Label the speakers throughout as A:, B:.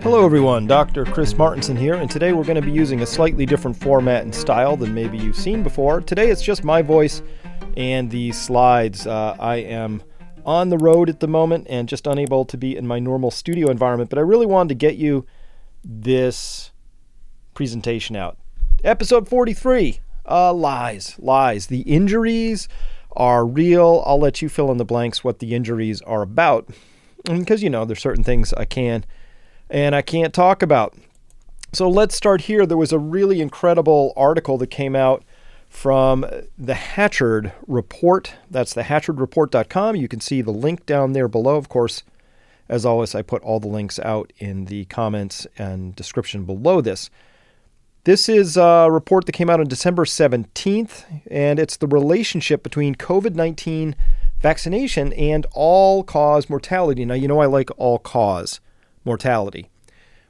A: Hello everyone, Dr. Chris Martinson here, and today we're going to be using a slightly different format and style than maybe you've seen before. Today it's just my voice and the slides. I am on the road at the moment and just unable to be in my normal studio environment, but I really wanted to get you this presentation out. Episode 43, lies. The injuries are real. I'll let you fill in the blanks what the injuries are about, because there's certain things I can and I can't talk about. So let's start here. There was a really incredible article that came out from the Hatchard Report. That's the hatchardreport.com. You can see the link down there below. Of course, as always, I put all the links out in the comments and description below this. This is a report that came out on December 17th, and it's the relationship between COVID-19 vaccination and all-cause mortality. Now, I like all-cause mortality.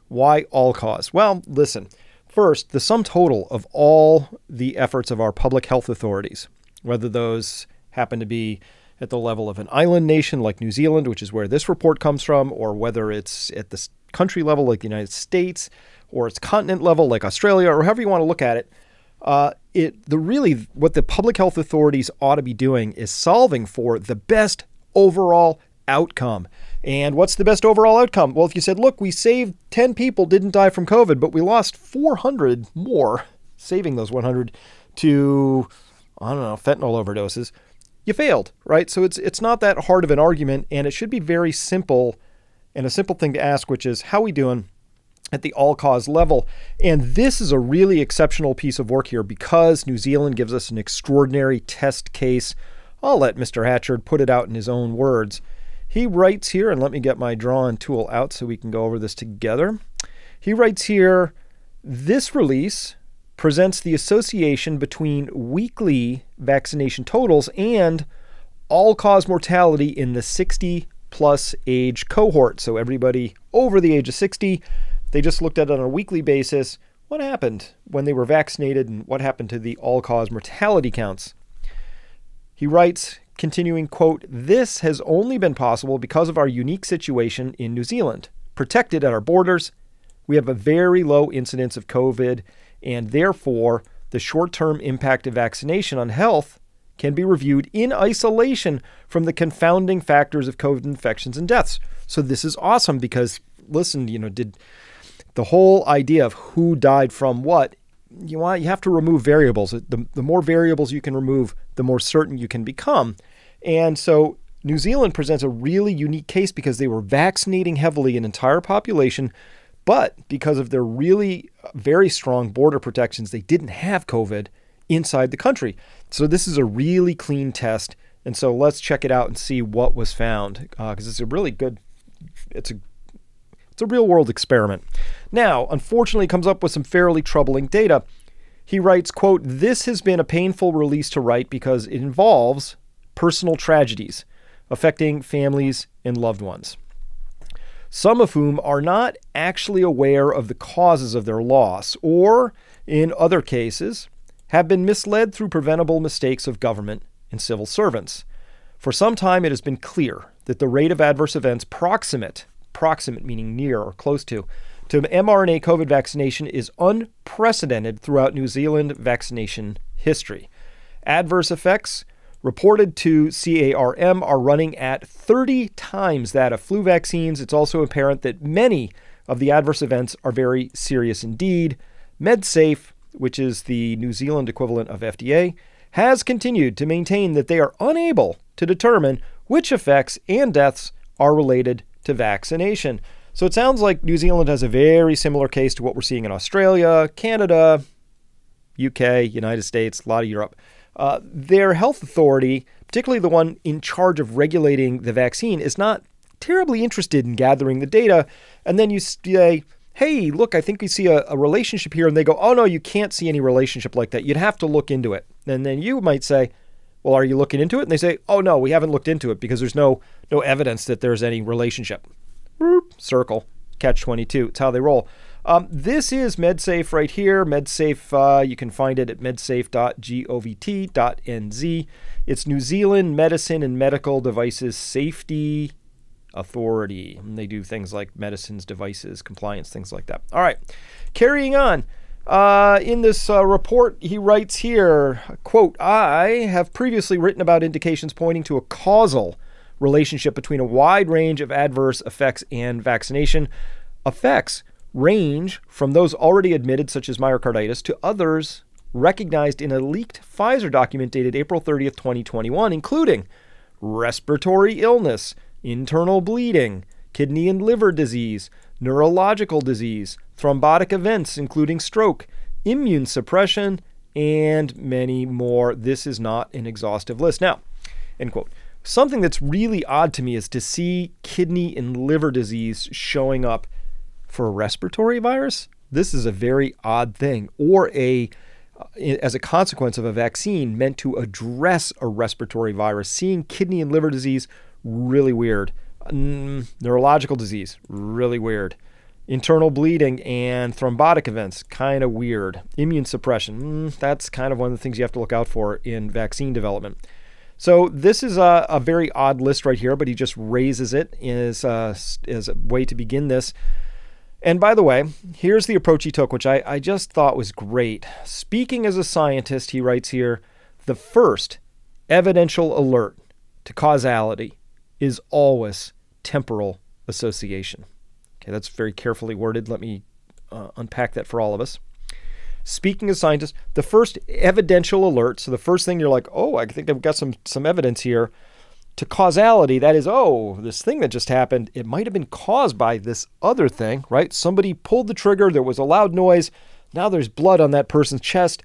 A: Why all-cause? Well, listen. First, the sum total of all the efforts of our public health authorities, whether those happen to be at the level of an island nation like New Zealand, which is where this report comes from, or whether it's at the country level like the United States, or it's continent level like Australia, or however you want to look at it, what the public health authorities ought to be doing is solving for the best overall outcome. And what's the best overall outcome? Well, if you said, look, we saved 10 people, didn't die from COVID, but we lost 400 more, saving those 100 to, fentanyl overdoses, you failed, right? So it's not that hard of an argument, and it should be very simple, and a simple thing to ask, which is, how we doing at the all-cause level? And this is a really exceptional piece of work here because New Zealand gives us an extraordinary test case. I'll let Mr. Hatchard put it out in his own words. He writes here, and let me get my drawing tool out so we can go over this together. He writes here, this release presents the association between weekly vaccination totals and all-cause mortality in the 60-plus age cohort. So everybody over the age of 60, they just looked at it on a weekly basis. What happened when they were vaccinated and what happened to the all-cause mortality counts? He writes, continuing, quote, this has only been possible because of our unique situation in New Zealand. Protected at our borders, we have a very low incidence of COVID, and therefore the short-term impact of vaccination on health can be reviewed in isolation from the confounding factors of COVID infections and deaths. So this is awesome because, listen, did the whole idea of who died from what, you have to remove variables. The more variables you can remove, the more certain you can become. And so New Zealand presents a really unique case because they were vaccinating heavily an entire population, but because of their really very strong border protections, they didn't have COVID inside the country. So this is a really clean test. And so let's check it out and see what was found, because it's a really good, it's a real world experiment. Now, unfortunately, it comes up with some fairly troubling data. He writes, quote, this has been a painful release to write because it involves personal tragedies affecting families and loved ones, some of whom are not actually aware of the causes of their loss, or in other cases, have been misled through preventable mistakes of government and civil servants. For some time, it has been clear that the rate of adverse events proximate meaning near or close to mRNA COVID vaccination is unprecedented throughout New Zealand vaccination history. Adverse effects reported to CARM are running at 30 times that of flu vaccines. It's also apparent that many of the adverse events are very serious indeed. MedSafe, which is the New Zealand equivalent of FDA, has continued to maintain that they are unable to determine which effects and deaths are related to vaccination. So it sounds like New Zealand has a very similar case to what we're seeing in Australia, Canada, UK, United States, a lot of Europe. Their health authority, particularly the one in charge of regulating the vaccine, is not terribly interested in gathering the data. And then you say, hey, look, I think we see a relationship here. And they go, oh, no, you can't see any relationship like that. You'd have to look into it. And then you might say, well, are you looking into it? And they say, oh, no, we haven't looked into it because there's no evidence that there's any relationship. Circle, catch-22. It's how they roll. This is MedSafe right here. MedSafe, you can find it at medsafe.govt.nz. It's New Zealand Medicine and Medical Devices Safety Authority. And they do things like medicines, devices, compliance, things like that. All right, carrying on. In this report, he writes here, quote, I have previously written about indications pointing to a causal relationship between a wide range of adverse effects and vaccination. Effects range from those already admitted, such as myocarditis, to others recognized in a leaked Pfizer document dated April 30th, 2021, including respiratory illness, internal bleeding, kidney and liver disease, neurological disease, thrombotic events, including stroke, immune suppression, and many more. This is not an exhaustive list. Now, end quote. Something that's really odd to me is to see kidney and liver disease showing up for a respiratory virus. This is a very odd thing, or as a consequence of a vaccine meant to address a respiratory virus. Seeing kidney and liver disease, really weird. Neurological disease, really weird. Internal bleeding and thrombotic events, kind of weird. Immune suppression, that's kind of one of the things you have to look out for in vaccine development. So this is a very odd list right here, but he just raises it as a way to begin this. And by the way, here's the approach he took, which I just thought was great. Speaking as a scientist, he writes here, the first evidential alert to causality is always temporal association. Okay, that's very carefully worded. Let me unpack that for all of us. Speaking as scientists, the first evidential alert, so the first thing you're like, oh, I think I've got some evidence here, to causality, that is, oh, this thing that just happened, it might have been caused by this other thing, right? Somebody pulled the trigger, there was a loud noise, now there's blood on that person's chest.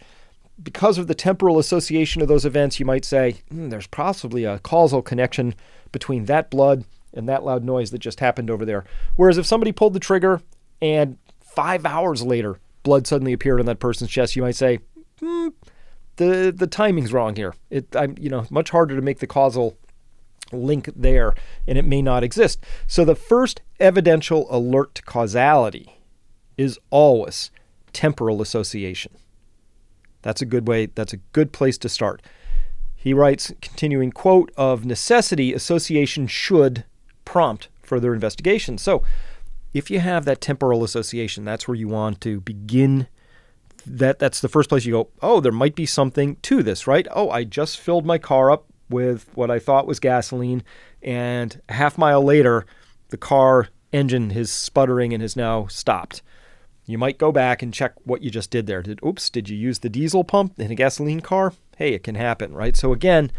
A: Because of the temporal association of those events, you might say, there's possibly a causal connection between that blood and that loud noise that just happened over there. Whereas if somebody pulled the trigger and 5 hours later, blood suddenly appeared on that person's chest, you might say, the timing's wrong here. Much harder to make the causal link there, and it may not exist. So the first evidential alert to causality is always temporal association. That's a good way, that's a good place to start. He writes, continuing quote, of necessity, association should prompt further investigation. So if you have that temporal association, that's where you want to begin. That's the first place you go, oh, there might be something to this, right? Oh, I just filled my car up with what I thought was gasoline, and a half mile later, the car engine is sputtering and has now stopped. You might go back and check what you just did there. Did you use the diesel pump in a gasoline car? Hey, it can happen, right? So again,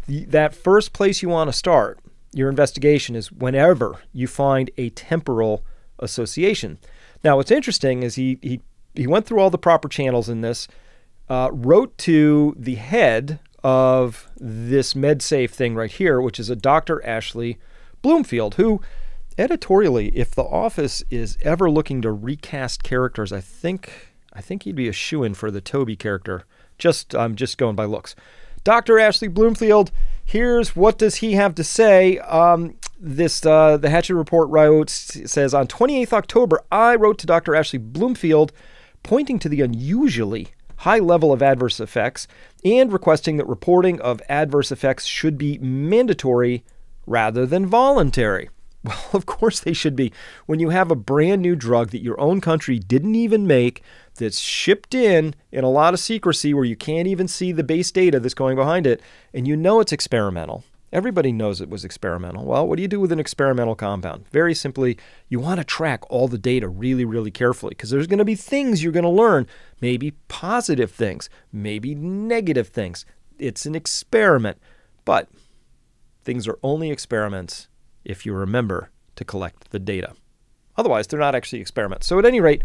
A: that first place you want to start your investigation is whenever you find a temporal association. Now, what's interesting is he went through all the proper channels in this, wrote to the head of this MedSafe thing right here, which is a Dr. Ashley Bloomfield, who editorially, if the office is ever looking to recast characters, I think he'd be a shoo-in for the Toby character. I'm just going by looks. Dr. Ashley Bloomfield, here's what does he have to say. The Hatchet Report says, on 28th October, I wrote to Dr. Ashley Bloomfield, pointing to the unusually high level of adverse effects and requesting that reporting of adverse effects should be mandatory rather than voluntary. Well, of course they should be. When you have a brand new drug that your own country didn't even make, that's shipped in a lot of secrecy where you can't even see the base data that's going behind it, and you know it's experimental. Everybody knows it was experimental. Well, what do you do with an experimental compound? Very simply, you want to track all the data really, really carefully, because there's going to be things you're going to learn, maybe positive things, maybe negative things. It's an experiment, but things are only experiments if you remember to collect the data. Otherwise, they're not actually experiments. So at any rate,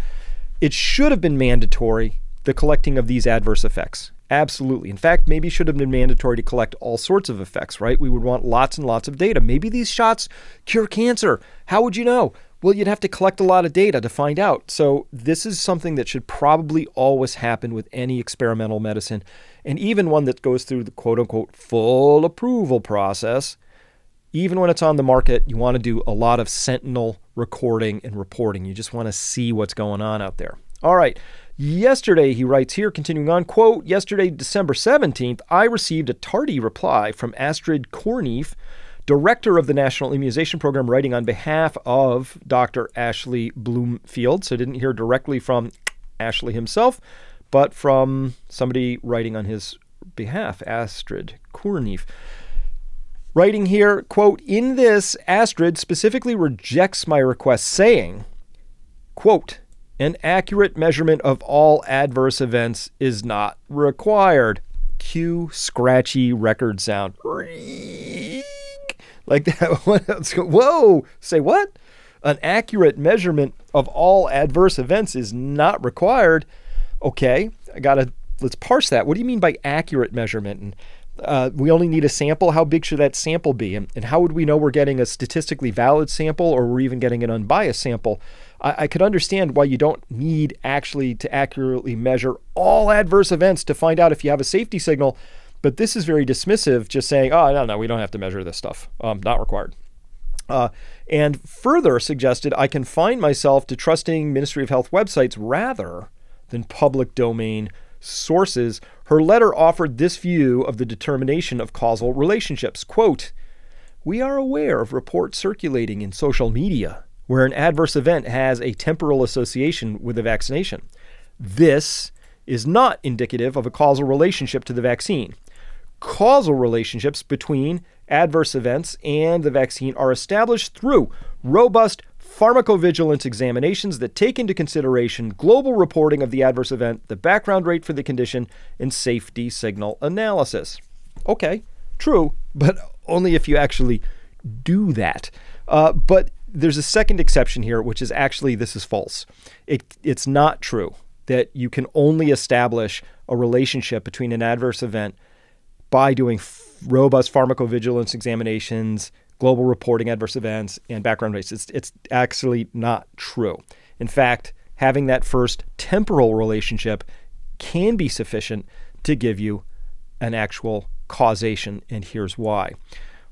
A: it should have been mandatory, the collecting of these adverse effects. Absolutely. In fact, maybe it should have been mandatory to collect all sorts of effects, right? We would want lots and lots of data. Maybe these shots cure cancer. How would you know? Well, you'd have to collect a lot of data to find out. So this is something that should probably always happen with any experimental medicine, and even one that goes through the quote-unquote full approval process. Even when it's on the market, you want to do a lot of sentinel recording and reporting. You just want to see what's going on out there. All right. Yesterday, he writes here, continuing on, quote, yesterday, December 17th, I received a tardy reply from Astrid Korneef director of the National Immunization Program, writing on behalf of Dr. Ashley Bloomfield. So I didn't hear directly from Ashley himself, but from somebody writing on his behalf, Astrid Kournief. Writing here, quote, "In this, Astrid specifically rejects my request, saying, quote, an accurate measurement of all adverse events is not required." Cue scratchy record sound. Like that. Whoa, say what? An accurate measurement of all adverse events is not required. Okay, let's parse that. What do you mean by accurate measurement? And we only need a sample. How big should that sample be? And how would we know we're getting a statistically valid sample or we're even getting an unbiased sample? I could understand why you don't need actually to accurately measure all adverse events to find out if you have a safety signal. But this is very dismissive, just saying, oh, no, we don't have to measure this stuff. Not required. And further suggested I confine myself to trusting Ministry of Health websites rather than public domain sources. Her letter offered this view of the determination of causal relationships. Quote, "We are aware of reports circulating in social media where an adverse event has a temporal association with a vaccination. This is not indicative of a causal relationship to the vaccine. Causal relationships between adverse events and the vaccine are established through robust pharmacovigilance examinations that take into consideration global reporting of the adverse event, the background rate for the condition, and safety signal analysis." Okay, true, but only if you actually do that. But there's a second exception here, which is actually this is false. It's not true that you can only establish a relationship between an adverse event by doing robust pharmacovigilance examinations, global reporting adverse events, and background rates. It's actually not true. In fact, having that first temporal relationship can be sufficient to give you an actual causation, and here's why.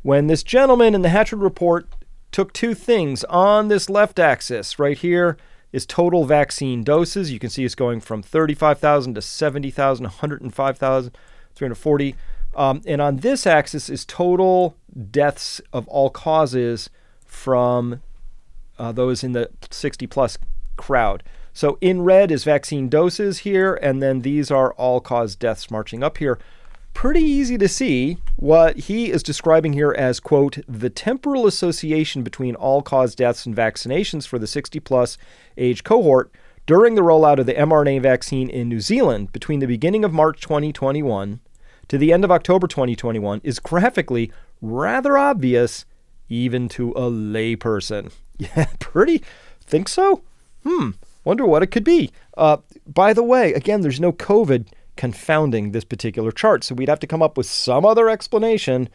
A: When this gentleman in the Hatchard report took two things on this left axis, right here is total vaccine doses. You can see it's going from 35,000 to 70,000, 105,000, 340. And on this axis is total deaths of all causes from those in the 60-plus crowd. So in red is vaccine doses here, and then these are all-cause deaths marching up here. Pretty easy to see what he is describing here as, quote, "the temporal association between all-cause deaths and vaccinations for the 60-plus age cohort during the rollout of the mRNA vaccine in New Zealand between the beginning of March 2021 to the end of October 2021 is graphically rather obvious even to a layperson." Yeah, pretty. Think so? Wonder what it could be. By the way, again, there's no COVID confounding this particular chart, so we'd have to come up with some other explanation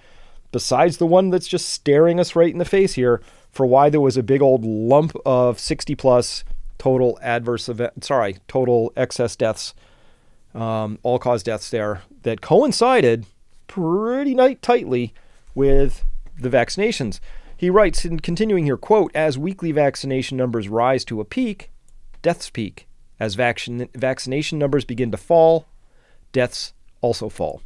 A: besides the one that's just staring us right in the face here for why there was a big old lump of 60-plus total total excess deaths, all-cause deaths there that coincided pretty tightly with the vaccinations. He writes, in continuing here, quote, "As weekly vaccination numbers rise to a peak, deaths peak. As vaccination numbers begin to fall, deaths also fall.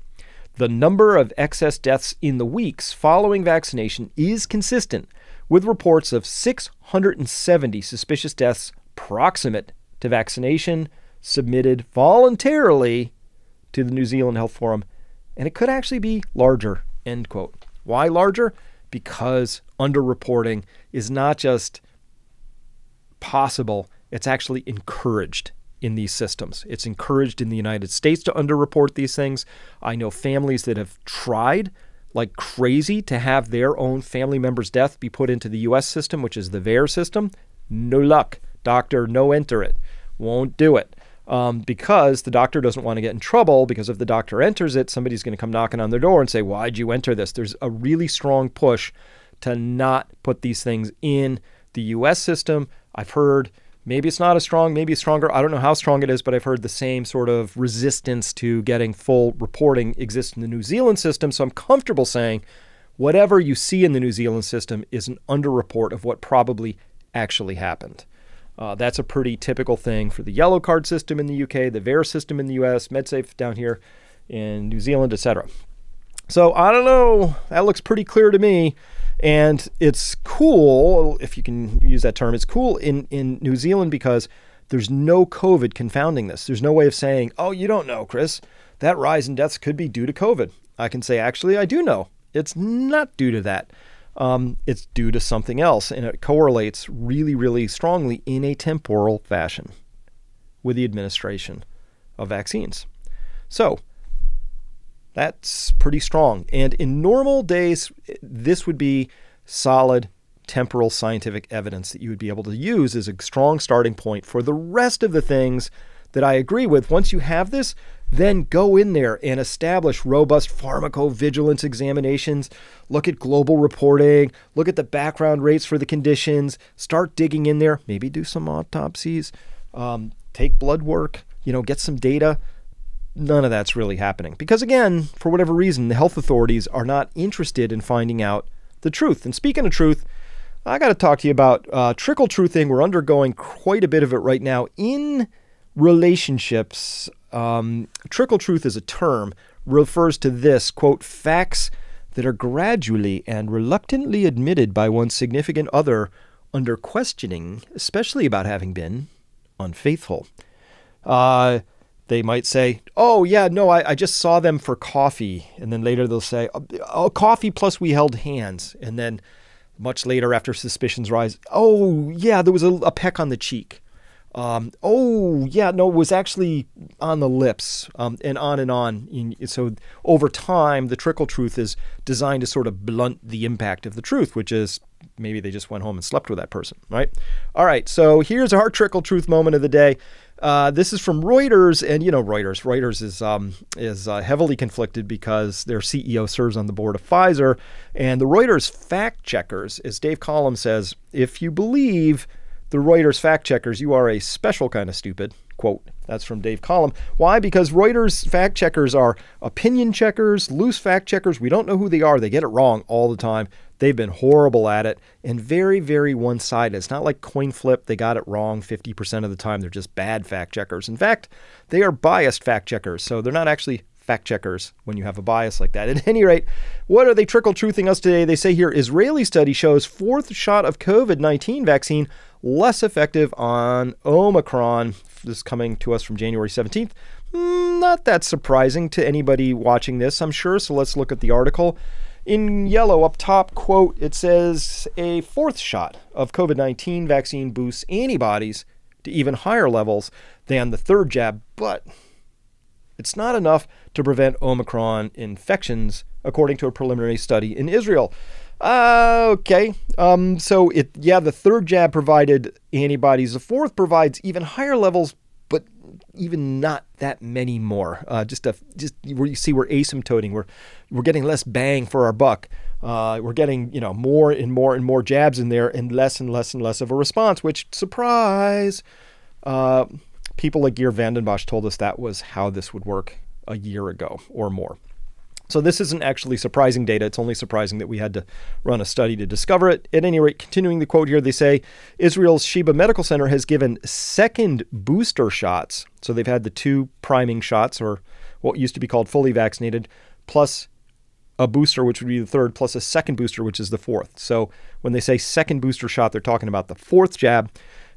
A: The number of excess deaths in the weeks following vaccination is consistent with reports of 670 suspicious deaths proximate to vaccination submitted voluntarily to the New Zealand Health Forum, and it could actually be larger," end quote. Why larger? Because underreporting is not just possible, it's actually encouraged in these systems. It's encouraged in the United States to underreport these things. I know families that have tried like crazy to have their own family member's death be put into the U.S. system, which is the VAERS system. No luck. Doctor, no enter it. Won't do it. Because the doctor doesn't want to get in trouble, because if the doctor enters it, somebody's going to come knocking on their door and say, "Why'd you enter this?" There's a really strong push to not put these things in the U.S. system. I've heard maybe it's not as strong, maybe it's stronger. I don't know how strong it is, but I've heard the same sort of resistance to getting full reporting exists in the New Zealand system. So I'm comfortable saying whatever you see in the New Zealand system is an underreport of what probably actually happened. That's a pretty typical thing for the yellow card system in the UK, the VAERS system in the US, MedSafe down here in New Zealand, etc. So I don't know. That looks pretty clear to me. And it's cool, if you can use that term, it's cool in New Zealand because there's no COVID confounding this. There's no way of saying, oh, you don't know, Chris, that rise in deaths could be due to COVID. I can say, actually, I do know. It's not due to that. It's due to something else, and it correlates really, really strongly in a temporal fashion with the administration of vaccines. So that's pretty strong. And in normal days, this would be solid temporal scientific evidence that you would be able to use as a strong starting point for the rest of the things that I agree with. Once you have this, then go in there and establish robust pharmacovigilance examinations, look at global reporting, look at the background rates for the conditions, start digging in there, maybe do some autopsies, take blood work, get some data. None of that's really happening because, again, for whatever reason, the health authorities are not interested in finding out the truth. And speaking of truth, I got to talk to you about trickle truthing. We're undergoing quite a bit of it right now in relationships. Trickle truth is a term, refers to this, quote, facts that are gradually and reluctantly admitted by one's significant other under questioning, especially about having been unfaithful. They might say, oh, yeah, no, I just saw them for coffee. And then later they'll say, oh, coffee plus we held hands. And then much later after suspicions rise, oh, yeah, there was a peck on the cheek. Oh, yeah, no, it was actually on the lips, and on and on. So over time, the trickle truth is designed to sort of blunt the impact of the truth, which is maybe they just went home and slept with that person, right? All right, so here's our trickle truth moment of the day. This is from Reuters, and Reuters is heavily conflicted because their CEO serves on the board of Pfizer, and the Reuters fact checkers, as Dave Collum says, if you believe the Reuters fact checkers, you are a special kind of stupid. Quote, that's from Dave Collum. Why? Because Reuters fact checkers are opinion checkers, loose fact checkers. We don't know who they are. They get it wrong all the time. They've been horrible at it and very, very one-sided. It's not like coin flip. They got it wrong 50% of the time. They're just bad fact checkers. In fact, they are biased fact checkers. So they're not actually fact checkers when you have a bias like that. At any rate, what are they trickle truthing us today? They say here, Israeli study shows fourth shot of COVID-19 vaccine less effective on Omicron. This is coming to us from January 17th. Not that surprising to anybody watching this, I'm sure. So let's look at the article. In yellow up top, quote, it says a fourth shot of COVID-19 vaccine boosts antibodies to even higher levels than the third jab, but it's not enough to prevent Omicron infections, according to a preliminary study in Israel. Okay. So the third jab provided antibodies. The fourth provides even higher levels, but even not that many more. Just where you see we're asymptoting. We're getting less bang for our buck. We're getting, more and more and more jabs in there and less and less of a response, which, surprise, people like Geert Vanden Bossche told us that was how this would work a year ago or more. So this isn't actually surprising data. It's only surprising that we had to run a study to discover it. At any rate, continuing the quote here, they say Israel's Sheba Medical Center has given second booster shots. So they've had the two priming shots, or what used to be called fully vaccinated, plus a booster, which would be the third, plus a second booster, which is the fourth. So when they say second booster shot, they're talking about the fourth jab.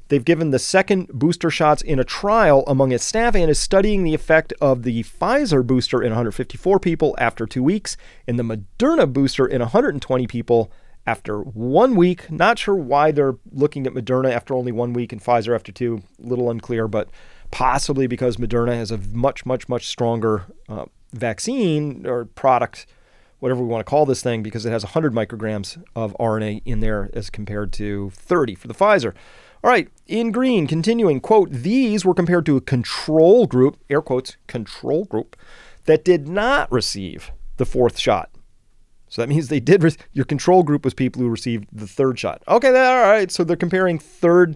A: They've given the second booster shots in a trial among its staff and is studying the effect of the Pfizer booster in 154 people after 2 weeks and the Moderna booster in 120 people after 1 week. Not sure why they're looking at Moderna after only 1 week and Pfizer after 2. A little unclear, but possibly because Moderna has a much, much, much stronger vaccine or product, whatever we want to call this thing, because it has 100 micrograms of RNA in there as compared to 30 for the Pfizer. All right, in green, continuing, quote, these were compared to a control group, air quotes, control group, that did not receive the fourth shot. So that means they did, your control group was people who received the third shot. Okay, all right, so they're comparing third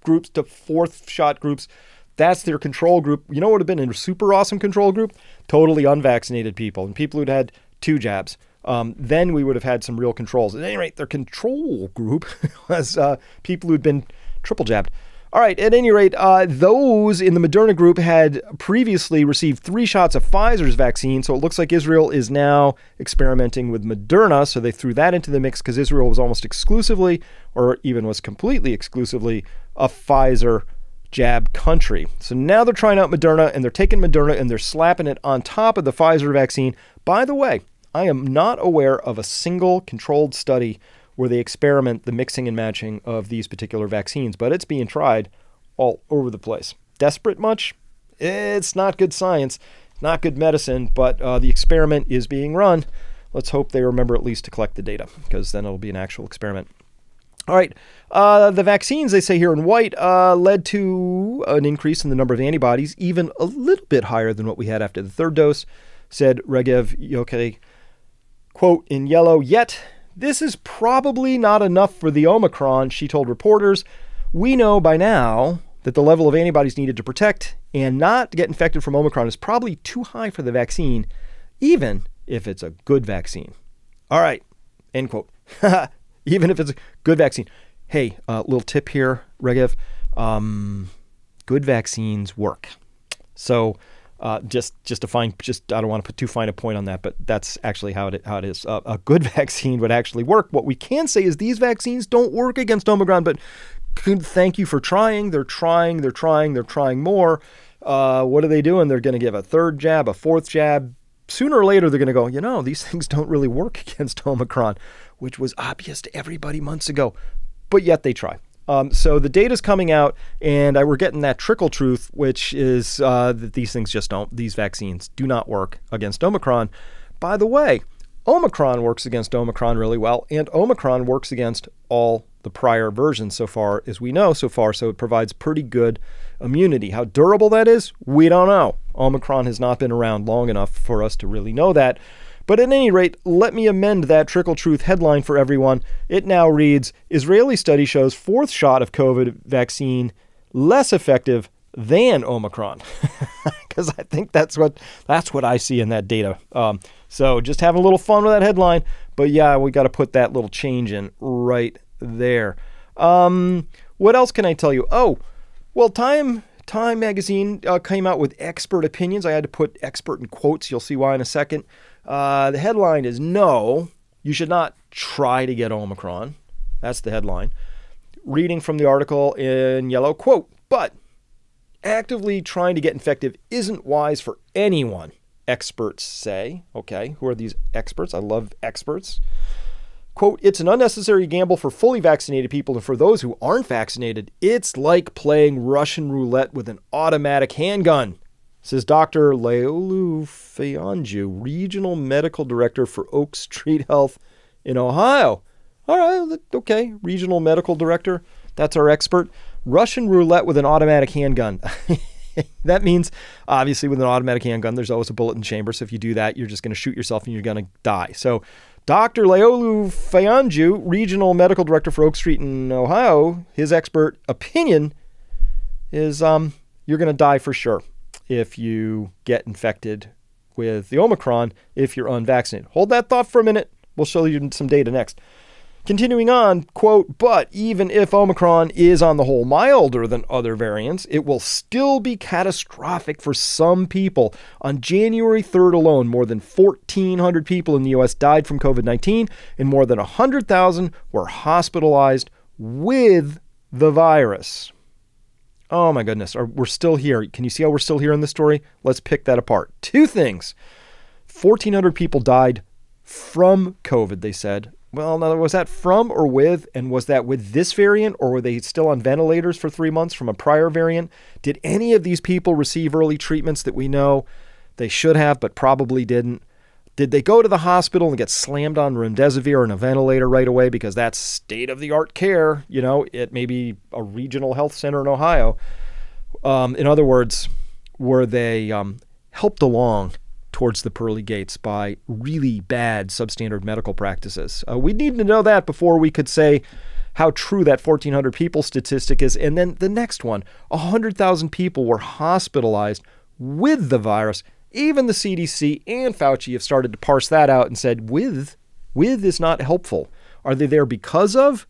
A: groups to fourth shot groups. That's their control group. You know what would have been a super awesome control group? Totally unvaccinated people and people who'd had 2 jabs. Then we would have had some real controls. At any rate, their control group was people who'd been triple jabbed. All right, at any rate, those in the Moderna group had previously received 3 shots of Pfizer's vaccine, so it looks like Israel is now experimenting with Moderna, so they threw that into the mix because Israel was almost exclusively, or even was completely exclusively, a Pfizer jab country. So now they're trying out Moderna, and they're taking Moderna and they're slapping it on top of the Pfizer vaccine. By the way, I am not aware of a single controlled study where they experiment the mixing and matching of these particular vaccines, but it's being tried all over the place. Desperate much? It's not good science, not good medicine, but the experiment is being run. Let's hope they remember at least to collect the data, because then it'll be an actual experiment. All right, the vaccines, they say here in white, led to an increase in the number of antibodies, even a little bit higher than what we had after the 3rd dose, said Regev Yoke. Quote, in yellow, yet this is probably not enough for the Omicron, she told reporters. We know by now that the level of antibodies needed to protect and not get infected from Omicron is probably too high for the vaccine, even if it's a good vaccine. All right, end quote. Even if it's a good vaccine. Hey, little tip here, Regev. Good vaccines work. So just to find, I don't want to put too fine a point on that, but that's actually how it is. A good vaccine would actually work. What we can say is these vaccines don't work against Omicron, but thank you for trying. They're trying more. What are they doing? They're going to give a 3rd jab, a 4th jab. Sooner or later, they're going to go, these things don't really work against Omicron, which was obvious to everybody months ago, but yet they try. So the data's coming out, and we're getting that Trickle Truth, which is that these things just don't, these vaccines do not work against Omicron. By the way, Omicron works against Omicron really well, and Omicron works against all the prior versions so far as we know so far, so it provides pretty good immunity. How durable that is, we don't know. Omicron has not been around long enough for us to really know that. But at any rate, let me amend that Trickle Truth headline for everyone. It now reads, Israeli study shows 4th shot of COVID vaccine less effective than Omicron. Because I think that's what I see in that data. So just having a little fun with that headline. But yeah, we got to put that little change in right there. What else can I tell you? Oh, well, Time magazine came out with expert opinions. I had to put expert in quotes. You'll see why in a second. The headline is, no, you should not try to get Omicron. That's the headline. Reading from the article in yellow, quote, but actively trying to get infected isn't wise for anyone, experts say. Okay, who are these experts? I love experts. Quote, it's an unnecessary gamble for fully vaccinated people, and for those who aren't vaccinated, it's like playing Russian roulette with an automatic handgun, says Dr. Leolu Feyanju, Regional Medical Director for Oak Street Health in Ohio. All right, okay, Regional Medical Director, that's our expert. Russian roulette with an automatic handgun. That means, obviously, with an automatic handgun, there's always a bullet in the chamber, so if you do that, you're just going to shoot yourself and you're going to die. So Dr. Leolu Feyanju, Regional Medical Director for Oak Street in Ohio, his expert opinion is you're going to die for sure if you get infected with the Omicron if you're unvaccinated. Hold that thought for a minute. We'll show you some data next. Continuing on, quote, but even if Omicron is on the whole milder than other variants, it will still be catastrophic for some people. On January 3rd alone, more than 1,400 people in the U.S. died from COVID-19, and more than 100,000 were hospitalized with the virus. Oh my goodness, we're still here. Can you see how we're still here in this story? Let's pick that apart. 2 things. 1,400 people died from COVID, they said. Well, now, was that from or with? And was that with this variant, or were they still on ventilators for 3 months from a prior variant? Did any of these people receive early treatments that we know they should have but probably didn't? Did they go to the hospital and get slammed on remdesivir and a ventilator right away because that's state-of-the-art care, at maybe a regional health center in Ohio? In other words, were they helped along towards the pearly gates by really bad substandard medical practices? We need to know that before we could say how true that 1,400 people statistic is. And then the next one, 100,000 people were hospitalized with the virus. Even the CDC and Fauci have started to parse that out and said, with is not helpful. Are they there because of?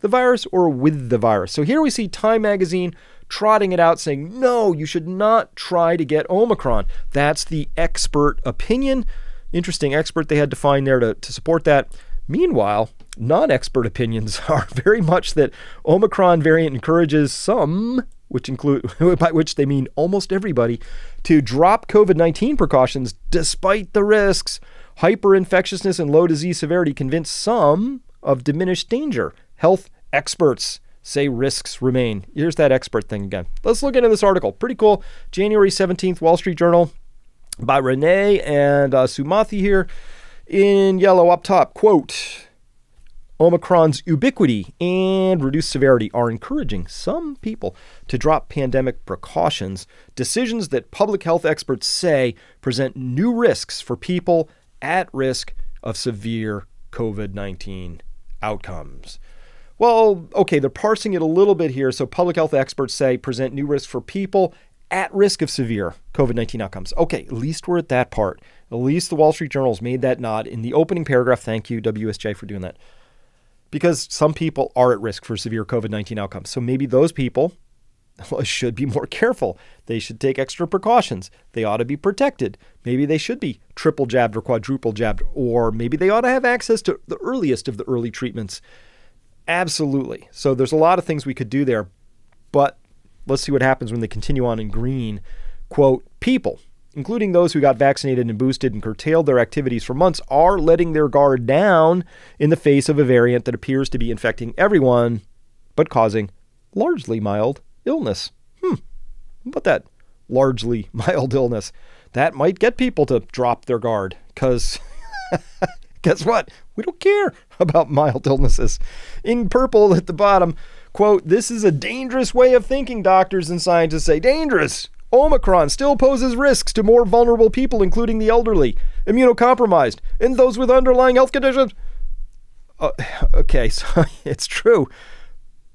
A: the virus or with the virus. So here we see Time magazine trotting it out saying, no, you should not try to get Omicron. That's the expert opinion. Interesting expert they had to find there to support that. Meanwhile, non-expert opinions are very much that Omicron variant encourages some, which include, by which they mean almost everybody, to drop COVID-19 precautions despite the risks. Hyperinfectiousness and low disease severity convince some of diminished danger. Health experts say risks remain. Here's that expert thing again. Let's look into this article. Pretty cool. January 17th, Wall Street Journal by Renee and Sumathi here in yellow up top. Quote, Omicron's ubiquity and reduced severity are encouraging some people to drop pandemic precautions, decisions that public health experts say present new risks for people at risk of severe COVID-19 outcomes. Well, okay, they're parsing it a little bit here. So public health experts say present new risks for people at risk of severe COVID-19 outcomes. Okay, at least we're at that part. At least the Wall Street Journal's made that nod in the opening paragraph. Thank you, WSJ, for doing that. Because some people are at risk for severe COVID-19 outcomes. So maybe those people should be more careful. They should take extra precautions. They ought to be protected. Maybe they should be triple jabbed or quadruple jabbed, or maybe they ought to have access to the earliest of the early treatments. Absolutely. So there's a lot of things we could do there, but let's see what happens when they continue on in green. Quote, people, including those who got vaccinated and boosted and curtailed their activities for months, are letting their guard down in the face of a variant that appears to be infecting everyone, but causing largely mild illness. How about that? Largely mild illness. That might get people to drop their guard because guess what? We don't care about mild illnesses. In purple at the bottom, quote, this is a dangerous way of thinking, doctors and scientists say. Dangerous. Omicron still poses risks to more vulnerable people, including the elderly, immunocompromised, and those with underlying health conditions. Okay, so it's true.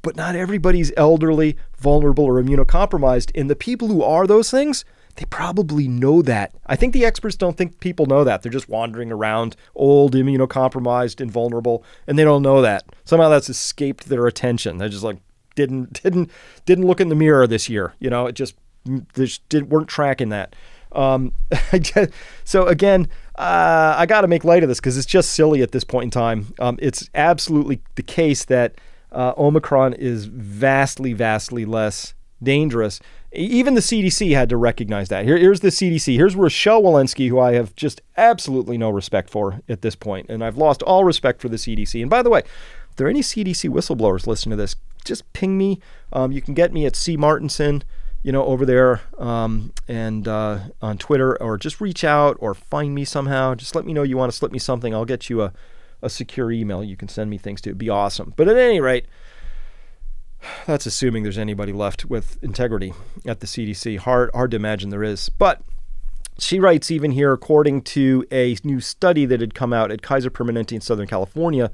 A: But not everybody's elderly, vulnerable, or immunocompromised. And the people who are those things, they probably know that. I think the experts don't think people know that. They're just wandering around old, immunocompromised, and vulnerable, and they don't know that. Somehow that's escaped their attention. They're just like, didn't look in the mirror this year. You know, they weren't tracking that. So again, I got to make light of this because it's just silly at this point in time. It's absolutely the case that Omicron is vastly, vastly less dangerous. Even the CDC had to recognize that. Here's the CDC. Here's Rochelle Walensky, who I have just absolutely no respect for at this point. And I've lost all respect for the CDC. And by the way, if there are any CDC whistleblowers listening to this, just ping me. You can get me at C. Martinson, over there and on Twitter, or just reach out or find me somehow. Just let me know you want to slip me something. I'll get you a secure email you can send me things to. It'd be awesome. But at any rate, that's assuming there's anybody left with integrity at the CDC. Hard to imagine there is. But she writes even here, according to a new study that had come out at Kaiser Permanente in Southern California,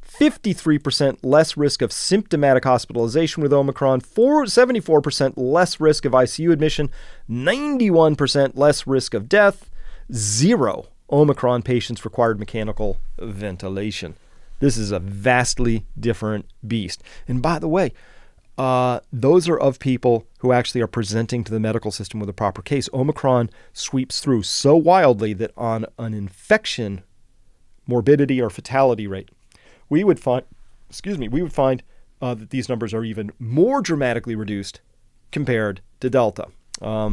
A: 53% less risk of symptomatic hospitalization with Omicron, 74% less risk of ICU admission, 91% less risk of death, 0 Omicron patients required mechanical ventilation. This is a vastly different beast. And by the way, those are of people who actually are presenting to the medical system with a proper case. Omicron sweeps through so wildly that on an infection morbidity or fatality rate, we would find that these numbers are even more dramatically reduced compared to Delta,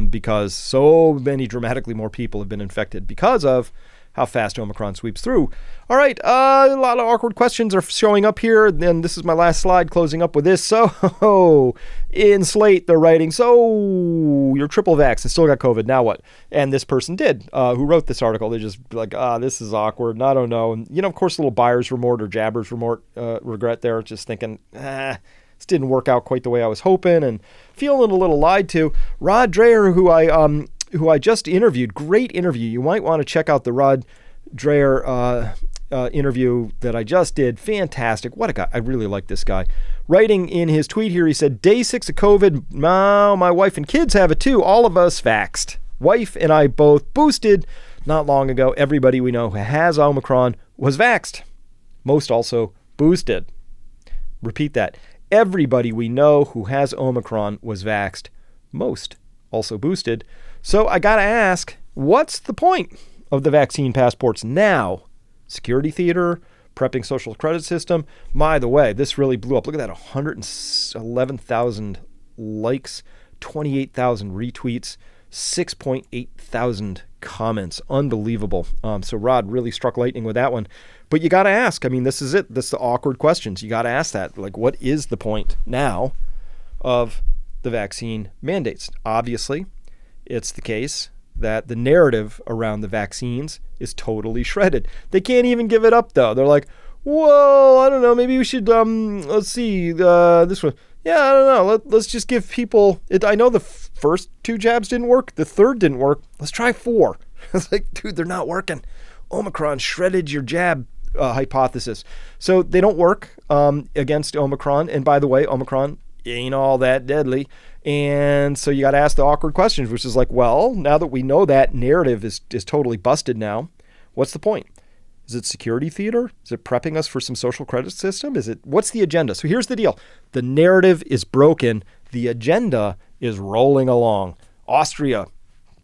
A: because so many dramatically more people have been infected because of how fast Omicron sweeps through. All right, a lot of awkward questions are showing up here. Then this is my last slide, closing up with this. So in Slate, they're writing, so you're triple vax and still got COVID, now what? And this person did, who wrote this article. They're just like, this is awkward, and I don't know. And, of course, a little buyer's remorse or jabber's regret there, just thinking, this didn't work out quite the way I was hoping, and feeling a little lied to. Rod Dreher, who I just interviewed, great interview. You might want to check out the Rod Dreher interview that I just did. Fantastic. What a guy. I really like this guy. Writing in his tweet here, he said, day 6 of COVID, my wife and kids have it too. All of us vaxxed. Wife and I both boosted not long ago. Everybody we know who has Omicron was vaxxed. Most also boosted. Repeat that. Everybody we know who has Omicron was vaxxed. Most also boosted. So I got to ask, what's the point of the vaccine passports now? Security theater, prepping social credit system. By the way, this really blew up. Look at that, 111,000 likes, 28,000 retweets, 6.8 thousand comments. Unbelievable. So Rod really struck lightning with that one. But you got to ask, I mean, this is it. This is the awkward questions. You got to ask that. Like, what is the point now of the vaccine mandates? Obviously, it's the case that the narrative around the vaccines is totally shredded. They can't even give it up, though. They're like, whoa, I don't know, maybe we should, let's see, this one. Yeah, I don't know. Let's just give people, I know the first 2 jabs didn't work. The third didn't work. Let's try 4. It's like, dude, they're not working. Omicron shredded your jab hypothesis. So they don't work against Omicron. And by the way, Omicron ain't all that deadly. And so you got to ask the awkward questions, which is like, well, now that we know that narrative is totally busted now, what's the point? Is it security theater? Is it prepping us for some social credit system? What's the agenda? So here's the deal. The narrative is broken. The agenda is rolling along. Austria,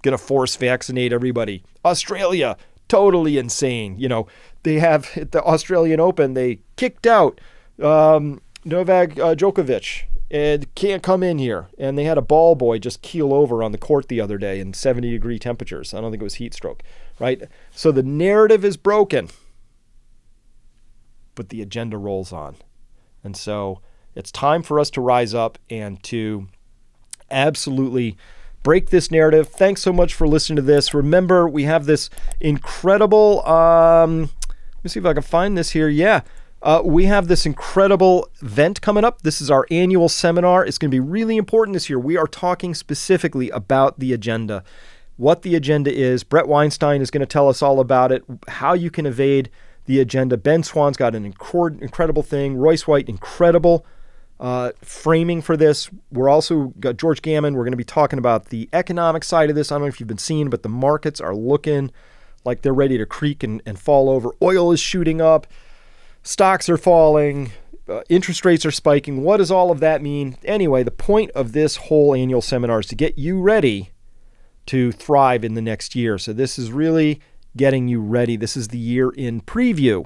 A: going to force vaccinate everybody. Australia, totally insane. You know, they have at the Australian Open, they kicked out Novak Djokovic and can't come in here. And they had a ball boy just keel over on the court the other day in 70-degree temperatures. I don't think it was heat stroke, right? So the narrative is broken, but the agenda rolls on. And so it's time for us to rise up and to absolutely break this narrative. Thanks so much for listening to this. Remember, we have this incredible, let me see if I can find this here. Yeah. We have this incredible event coming up. This is our annual seminar. It's going to be really important this year. We are talking specifically about the agenda, what the agenda is. Brett Weinstein is going to tell us all about it, how you can evade the agenda. Ben Swan's got an incredible thing. Royce White, incredible framing for this. We're also got George Gammon. We're going to be talking about the economic side of this. I don't know if you've been seeing, but the markets are looking like they're ready to creak and fall over. Oil is shooting up. Stocks are falling, interest rates are spiking. What does all of that mean? Anyway, the point of this whole annual seminar is to get you ready to thrive in the next year. So this is really getting you ready. This is the year in preview.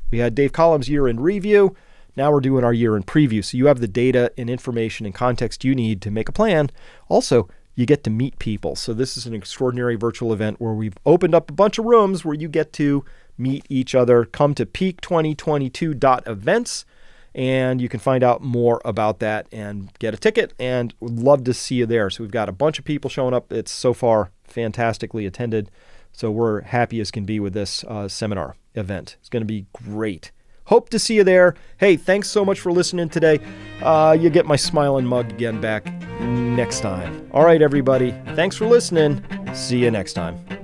A: We had Dave Collins' year in review. Now we're doing our year in preview. So you have the data and information and context you need to make a plan. Also, you get to meet people. So this is an extraordinary virtual event where we've opened up a bunch of rooms where you get to meet each other. Come to peak2022.events and you can find out more about that and get a ticket, and would love to see you there. So we've got a bunch of people showing up. It's so far fantastically attended. So we're happy as can be with this seminar event. It's going to be great. Hope to see you there. Hey, thanks so much for listening today. You get my smiling mug again back next time. All right, everybody. Thanks for listening. See you next time.